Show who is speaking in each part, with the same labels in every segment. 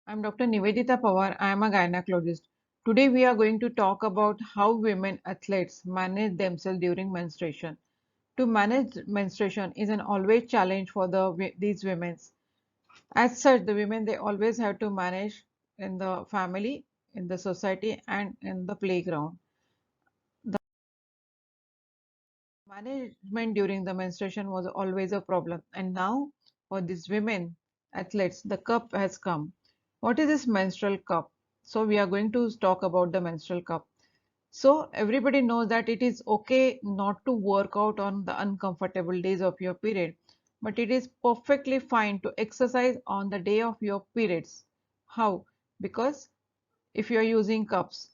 Speaker 1: I'm Dr. Nivedita Pawar. I am a gynecologist. Today we are going to talk about how women athletes manage themselves during menstruation. To manage menstruation is an always challenge for these women. As such, the women they always have to manage in the family, in the society, and in the playground. The management during the menstruation was always a problem, and now for these women athletes, the cup has come. What is this menstrual cup? So we are going to talk about the menstrual cup. So everybody knows that it is okay not to work out on the uncomfortable days of your period, but it is perfectly fine to exercise on the day of your periods. How? Because if you are using cups,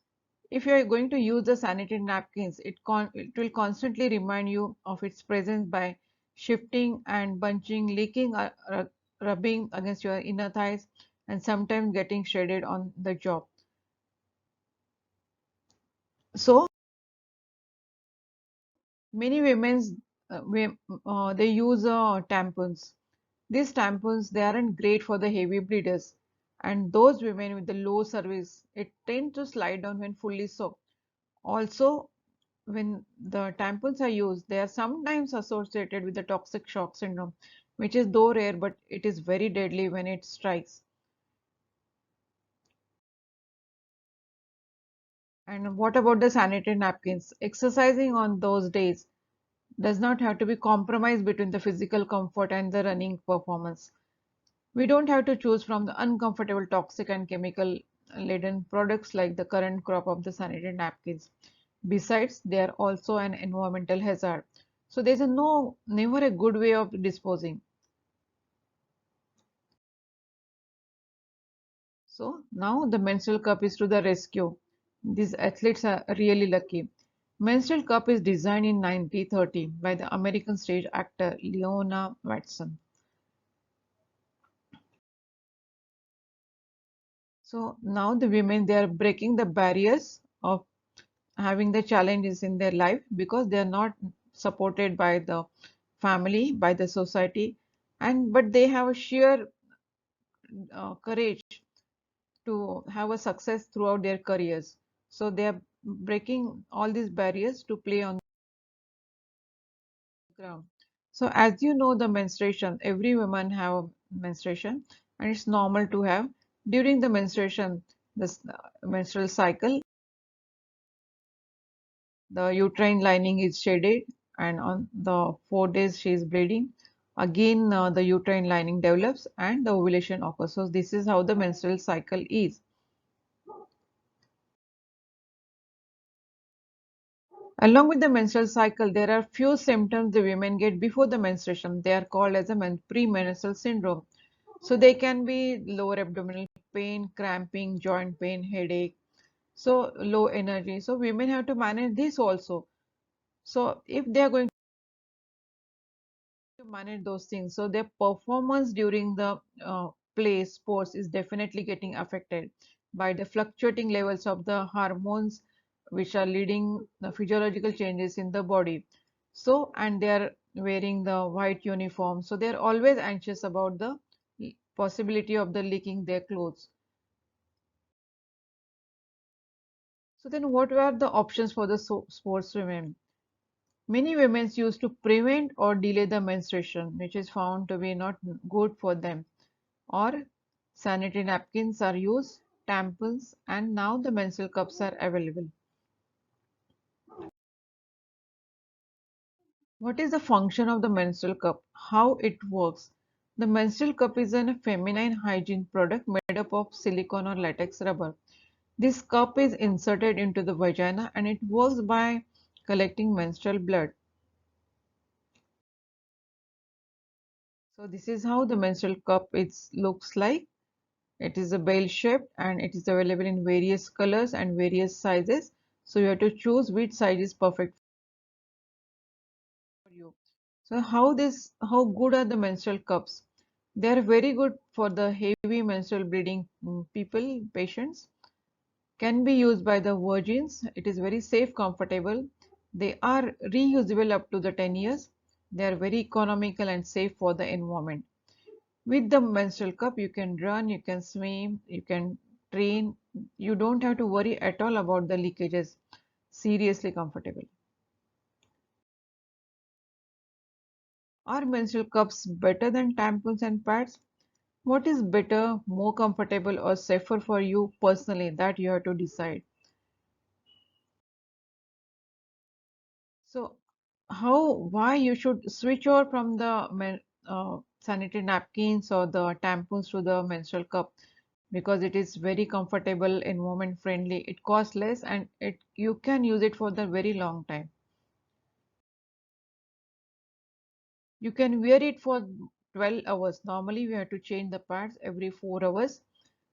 Speaker 1: if you are going to use the sanitary napkins, it will constantly remind you of its presence by shifting and bunching, leaking, rubbing against your inner thighs, and sometimes getting shredded on the job. So many women's they use tampons. These tampons they aren't great for the heavy bleeders, and those women with the low cervix it tends to slide down when fully soaked. Also, when the tampons are used, they are sometimes associated with the toxic shock syndrome, which is though rare, but it is very deadly when it strikes. And what about the sanitary napkins? Exercising on those days does not have to be compromised between the physical comfort and the running performance. We don't have to choose from the uncomfortable, toxic, and chemical laden products like the current crop of the sanitary napkins. Besides, they are also an environmental hazard. So there's never a good way of disposing. So now the menstrual cup is to the rescue. These athletes are really lucky. Menstrual cup is designed in 1930 by the American stage actor Leona Watson. So now the women they are breaking the barriers of having the challenges in their life because they are not supported by the family, by the society, and but they have a sheer courage to have a success throughout their careers. So they are breaking all these barriers to play on the ground. So as you know, the menstruation, every woman have menstruation, and it's normal to have during the menstruation, this menstrual cycle. The uterine lining is shaded, and on the 4 days she is bleeding. Again, the uterine lining develops and the ovulation occurs. So, this is how the menstrual cycle is. Along with the menstrual cycle, there are few symptoms the women get before the menstruation. They are called as a premenstrual syndrome. So, they can be lower abdominal pain, cramping, joint pain, headache, so low energy. So, women have to manage this also. So, if they are going to manage those things. So their performance during the play sports is definitely getting affected by the fluctuating levels of the hormones which are leading the physiological changes in the body. So and they are wearing the white uniform. So they are always anxious about the possibility of the leaking their clothes. So then what were the options for the sports women? Many women used to prevent or delay the menstruation, which is found to be not good for them. Or sanitary napkins are used, tampons, and now the menstrual cups are available. What is the function of the menstrual cup? How it works? The menstrual cup is a feminine hygiene product made up of silicone or latex rubber. This cup is inserted into the vagina and it works by collecting menstrual blood. So this is how the menstrual cup looks like. It is a bell shaped and it is available in various colors and various sizes. So you have to choose which size is perfect for you. So how good are the menstrual cups? They are very good for the heavy menstrual bleeding people, patients. Can be used by the virgins. It is very safe, comfortable. They are reusable up to the 10 years. They are very economical and safe for the environment. With the menstrual cup, you can run, you can swim, you can train. You don't have to worry at all about the leakages. Seriously comfortable. Are menstrual cups better than tampons and pads? What is better, more comfortable, or safer for you personally? That you have to decide. So, why you should switch over from the sanitary napkins or the tampons to the menstrual cup? Because it is very comfortable, environment friendly, it costs less, and it you can use it for the very long time. You can wear it for 12 hours. Normally, we have to change the pads every 4 hours.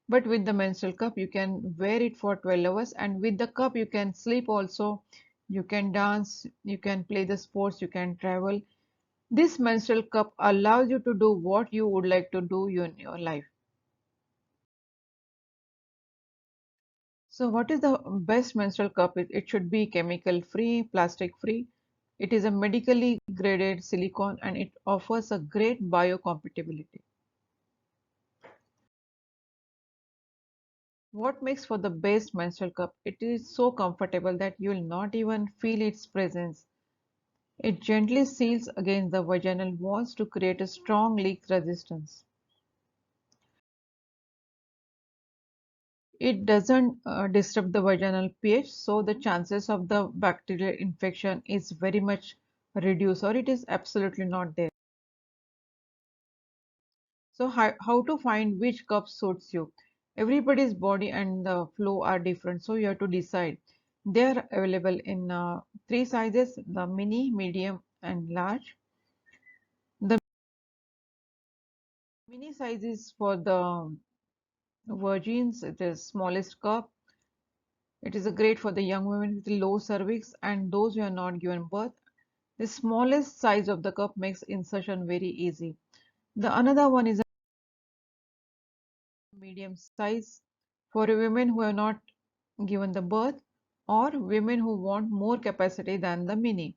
Speaker 1: But with the menstrual cup, you can wear it for 12 hours, and with the cup, you can sleep also. You can dance, you can play the sports, you can travel. This menstrual cup allows you to do what you would like to do in your life. So, what is the best menstrual cup? It should be chemical free, plastic free. It is a medically graded silicone and it offers a great biocompatibility. What makes for the best menstrual cup? It is so comfortable that you will not even feel its presence. It gently seals against the vaginal walls to create a strong leak resistance. It doesn't disrupt the vaginal pH, so the chances of the bacterial infection is very much reduced or it is absolutely not there. So how to find which cup suits you? Everybody's body and the flow are different, so you have to decide. They are available in three sizes: the mini, medium, and large. The mini size is for the virgins. It is smallest cup. It is a great for the young women with low cervix and those who are not given birth. The smallest size of the cup makes insertion very easy. The another one is a medium size for women who have not given the birth or women who want more capacity than the mini.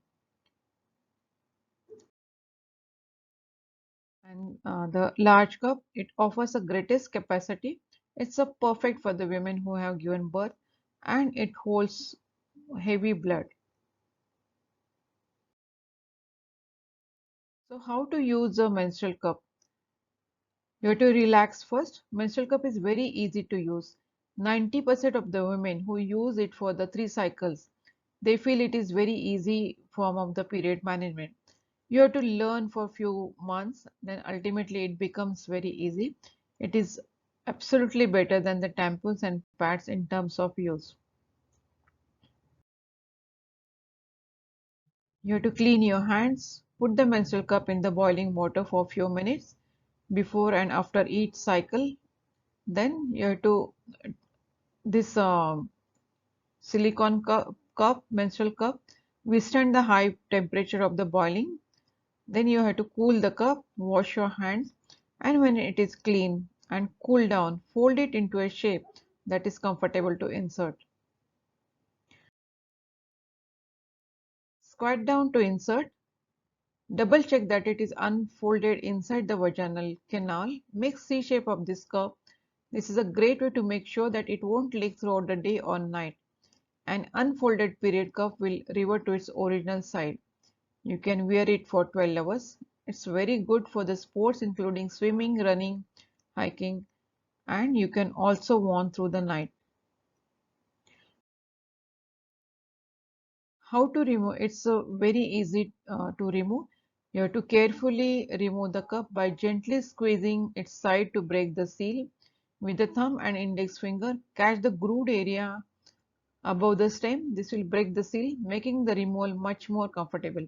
Speaker 1: And the large cup, it offers the greatest capacity. It's a perfect for the women who have given birth and it holds heavy blood. So how to use a menstrual cup? You have to relax first. Menstrual cup is very easy to use. 90% of the women who use it for the 3 cycles, they feel it is very easy form of the period management. You have to learn for few months, then ultimately it becomes very easy. It is absolutely better than the tampons and pads in terms of use. You have to clean your hands, put the menstrual cup in the boiling water for a few minutes before and after each cycle. Then you have to this silicone cup, menstrual cup, withstand the high temperature of the boiling. Then you have to cool the cup, wash your hands, and when it is clean and cool down, fold it into a shape that is comfortable to insert. Squat down to insert. Double check that it is unfolded inside the vaginal canal. Make C shape of this cup. This is a great way to make sure that it won't leak throughout the day or night. An unfolded period cup will revert to its original side. You can wear it for 12 hours. It's very good for the sports including swimming, running, hiking, and you can also worn through the night. How to remove? It's very easy to remove. You have to carefully remove the cup by gently squeezing its side to break the seal. With the thumb and index finger, catch the grooved area above the stem. This will break the seal, making the removal much more comfortable.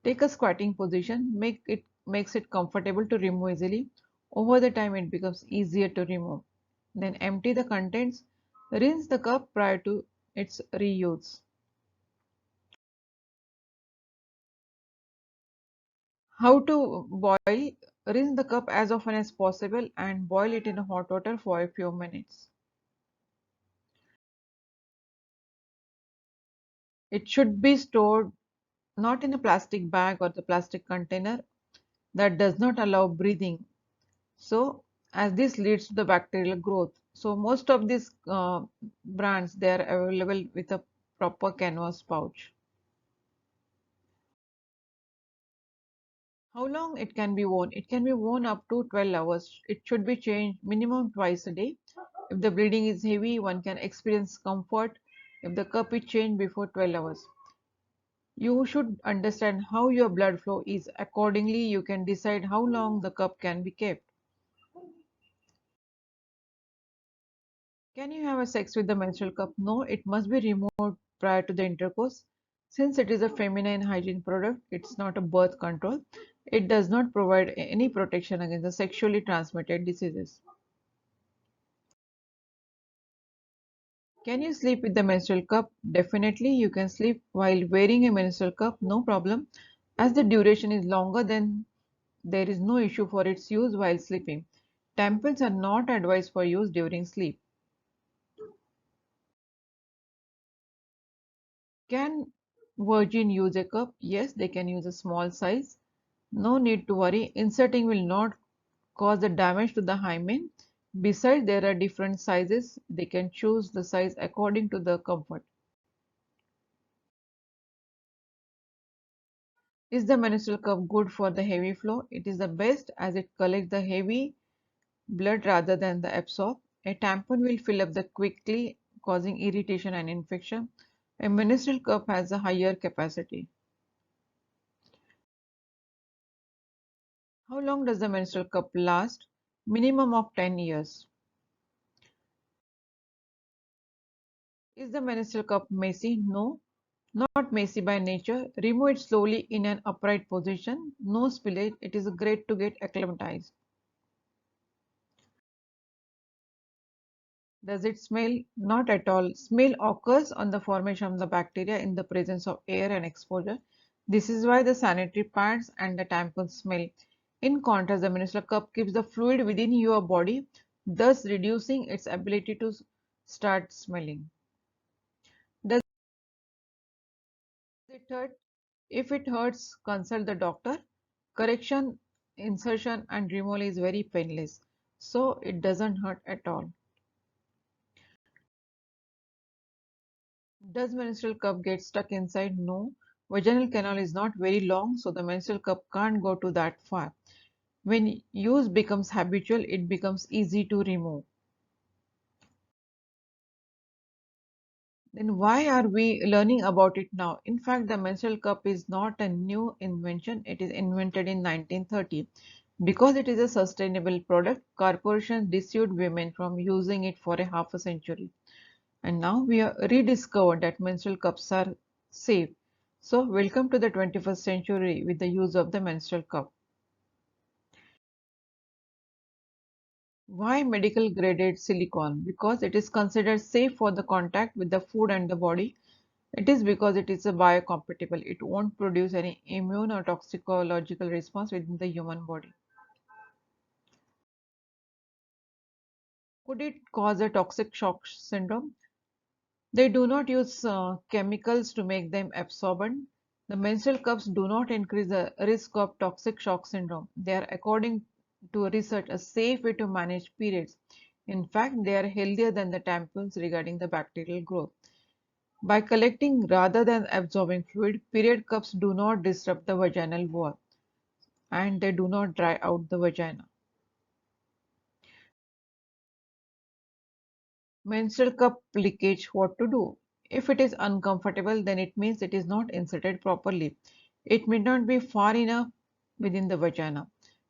Speaker 1: Take a squatting position, makes it comfortable to remove easily. Over the time it becomes easier to remove. Then empty the contents, rinse the cup prior to its reuse. How to boil? Rinse the cup as often as possible and boil it in hot water for a few minutes. It should be stored not in a plastic bag or the plastic container that does not allow breathing. So as this leads to the bacterial growth. So most of these brands, they are available with a proper canvas pouch. How long it can be worn? It can be worn up to 12 hours. It should be changed minimum twice a day. If the bleeding is heavy, one can experience comfort if the cup is changed before 12 hours. You should understand how your blood flow is. Accordingly, you can decide how long the cup can be kept. Can you have a sex with the menstrual cup? No, it must be removed prior to the intercourse. Since it is a feminine hygiene product, it's not a birth control. It does not provide any protection against the sexually transmitted diseases. Can you sleep with the menstrual cup? Definitely, you can sleep while wearing a menstrual cup, no problem. As the duration is longer, then there is no issue for its use while sleeping. Tampons are not advised for use during sleep. Can virgin use a cup? Yes, they can use a small size. No need to worry, inserting will not cause the damage to the hymen. Besides, there are different sizes. They can choose the size according to the comfort. Is the menstrual cup good for the heavy flow? It is the best as it collects the heavy blood rather than the absorb. A tampon will fill up the quickly, causing irritation and infection. A menstrual cup has a higher capacity. How long does the menstrual cup last? Minimum of 10 years. Is the menstrual cup messy? No, not messy by nature. Remove it slowly in an upright position. No spillage. It is great to get acclimatized. Does it smell? Not at all. Smell occurs on the formation of the bacteria in the presence of air and exposure. This is why the sanitary pads and the tampons smell. In contrast, the menstrual cup keeps the fluid within your body, thus reducing its ability to start smelling. Does it hurt? If it hurts, consult the doctor. Correction, insertion, and removal is very painless, so it doesn't hurt at all. Does menstrual cup get stuck inside? No. Vaginal canal is not very long, so the menstrual cup can't go to that far. When use becomes habitual, it becomes easy to remove. Then why are we learning about it now? In fact, the menstrual cup is not a new invention. It is invented in 1930. Because it is a sustainable product, corporations dissuade women from using it for a half a century. And now we have rediscovered that menstrual cups are safe. So welcome to the 21st century with the use of the menstrual cup. Why medical graded silicone? Because it is considered safe for the contact with the food and the body. It is because it is a biocompatible. It won't produce any immune or toxicological response within the human body. Could it cause a toxic shock syndrome? They do not use chemicals to make them absorbent. The menstrual cups do not increase the risk of toxic shock syndrome. They are, according to research, a safe way to manage periods. In fact, they are healthier than the tampons regarding the bacterial growth. By collecting rather than absorbing fluid, period cups do not disrupt the vaginal wall and they do not dry out the vagina. Menstrual cup leakage, what to do? If it is uncomfortable, then it means it is not inserted properly. It may not be far enough within the vagina.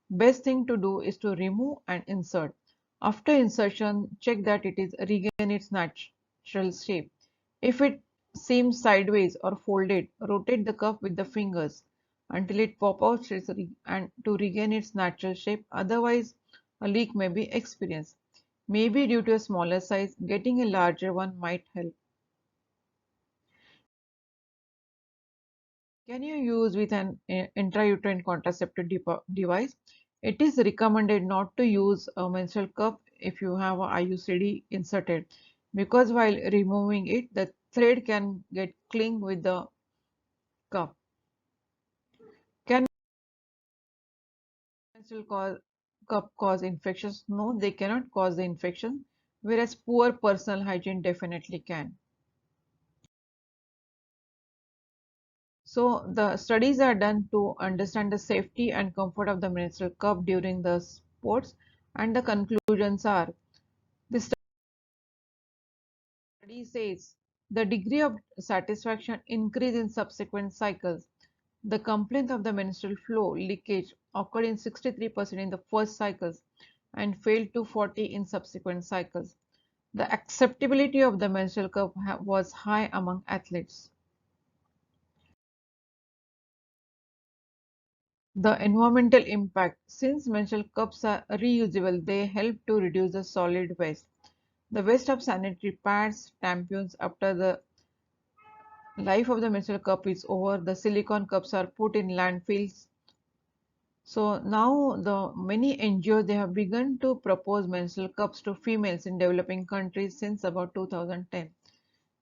Speaker 1: Best thing to do is to remove and insert. After insertion, check that it is regain its natural shape. If it seems sideways or folded, rotate the cup with the fingers until it pop out and to regain its natural shape. Otherwise, a leak may be experienced. Maybe due to a smaller size, getting a larger one might help. Can you use with an intrauterine contraceptive device? It is recommended not to use a menstrual cup if you have a IUCD inserted because while removing it, the thread can get cling with the cup. Can menstrual cup cause infections? No, they cannot cause the infection, whereas poor personal hygiene definitely can. So the studies are done to understand the safety and comfort of the menstrual cup during the sports, and the conclusions are: this study says the degree of satisfaction increase in subsequent cycles. The complaint of the menstrual flow leakage occurred in 63% in the first cycles and failed to 40 in subsequent cycles. The acceptability of the menstrual cup was high among athletes. The environmental impact: since menstrual cups are reusable, they help to reduce the solid waste. The waste of sanitary pads, tampons after the life of the menstrual cup is over, the silicone cups are put in landfills. So now the many NGOs, they have begun to propose menstrual cups to females in developing countries since about 2010.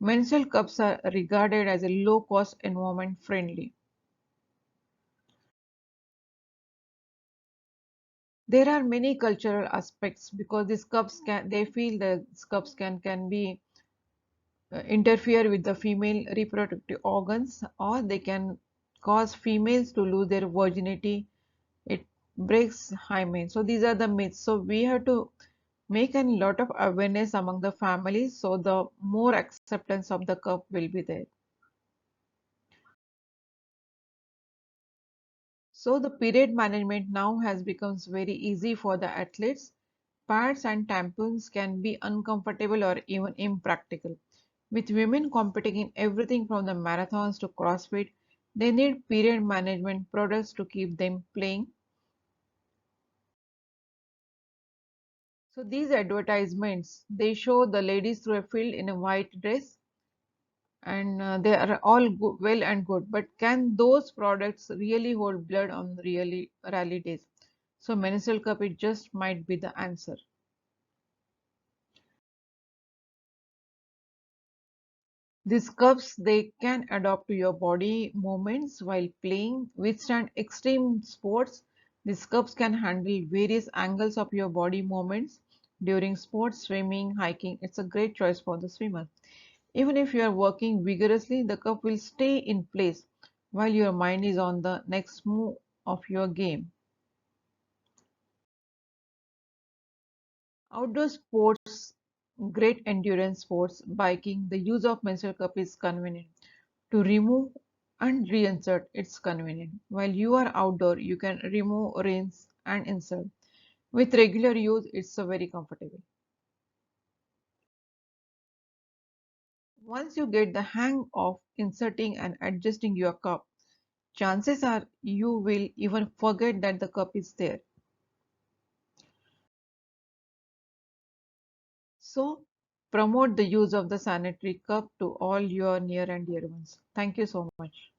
Speaker 1: Menstrual cups are regarded as a low cost, environment friendly. There are many cultural aspects because these cups can, they feel that these cups can be interfere with the female reproductive organs, or they can cause females to lose their virginity. It breaks hymen. So these are the myths. So we have to make a lot of awareness among the families, so the more acceptance of the cup will be there. So the period management now has becomes very easy for the athletes. Pads and tampons can be uncomfortable or even impractical. With women competing in everything from the marathons to CrossFit, they need period management products to keep them playing. So these advertisements, they show the ladies through a field in a white dress, and they are all well and good, but can those products really hold blood on really rally days? So menstrual cup, it just might be the answer. These cups, they can adapt to your body movements while playing, withstand extreme sports. These cups can handle various angles of your body movements during sports, swimming, hiking. It's a great choice for the swimmer. Even if you are working vigorously, the cup will stay in place while your mind is on the next move of your game. Outdoor sports, great endurance sports, biking, the use of menstrual cup is convenient. To remove and reinsert, it's convenient. While you are outdoor, you can remove, rinse, and insert. With regular use, it's very comfortable. Once you get the hang of inserting and adjusting your cup, chances are you will even forget that the cup is there. So, promote the use of the sanitary cup to all your near and dear ones. Thank you so much.